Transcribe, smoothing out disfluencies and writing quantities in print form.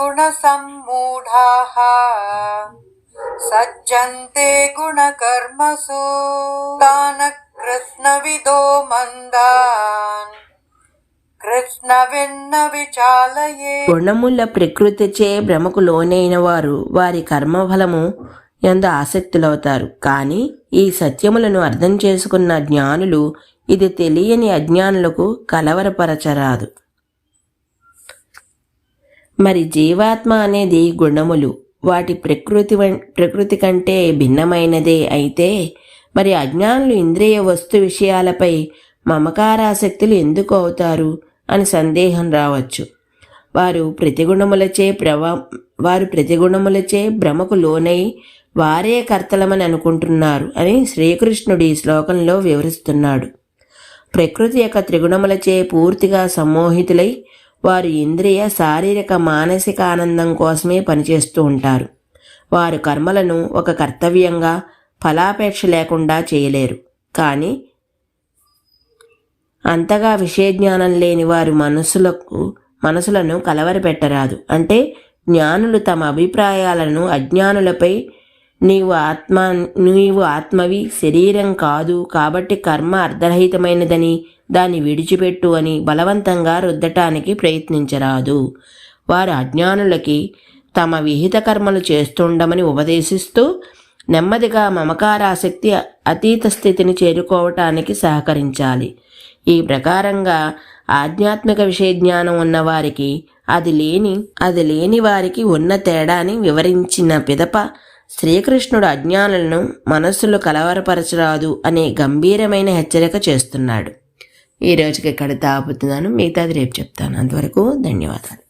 గుణసమ్మూఢాః సజ్జంతే గుణకర్మసు తాన కృష్ణవిదో మందాన్ కృష్ణవిన్న విచాలయే. గుణముల ప్రకృతిచే భ్రమకు లోనైన వారు వారి కర్మఫలము యందు ఆసక్తులవుతారు. కానీ ఈ సత్యములను అర్థం చేసుకున్న జ్ఞానులు ఇది తెలియని అజ్ఞానులకు కలవరపరచరాదు. మరి జీవాత్మ అనేది గుణములు వాటి ప్రకృతి కంటే భిన్నమైనదే అయితే మరి అజ్ఞానులు ఇంద్రియ వస్తు విషయాలపై మమకారాసక్తులు ఎందుకు అవుతారు అని సందేహం రావచ్చు. వారు ప్రతిగుణములచే భ్రమకు లోనై వారే కర్తలమని అనుకుంటున్నారు అని శ్రీకృష్ణుడు ఈ శ్లోకంలో వివరిస్తున్నాడు. ప్రకృతి యొక్క త్రిగుణములచే పూర్తిగా సమ్మోహితులై వారు ఇంద్రియ శారీరక మానసిక ఆనందం కోసమే పనిచేస్తూ ఉంటారు. వారు కర్మలను ఒక కర్తవ్యంగా ఫలాపేక్ష లేకుండా చేయలేరు. కానీ అంతగా విషయజ్ఞానం లేని వారి మనసులను కలవరపెట్టరాదు. అంటే జ్ఞానులు తమ అభిప్రాయాలను అజ్ఞానులపై నీవు ఆత్మవి, శరీరం కాదు, కాబట్టి కర్మ అర్ధరహితమైనదని దాన్ని విడిచిపెట్టు అని బలవంతంగా రుద్దటానికి ప్రయత్నించరాదు. వారు అజ్ఞానులకి తమ విహిత కర్మలు చేస్తుండమని ఉపదేశిస్తూ నెమ్మదిగా మమకారాసక్తి అతీత స్థితిని చేరుకోవటానికి సహకరించాలి. ఈ ప్రకారంగా ఆధ్యాత్మిక విషయ జ్ఞానం ఉన్నవారికి అది లేని వారికి ఉన్న తేడాని వివరించిన పిదప శ్రీకృష్ణుడు అజ్ఞానులను మనస్సులు కలవరపరచరాదు అనే గంభీరమైన హెచ్చరిక చేస్తున్నాడు. ఈ రోజుకి ఇక్కడ ఆపుతున్నాను. మిగతాది రేపు చెప్తాను. అంతవరకు ధన్యవాదాలు.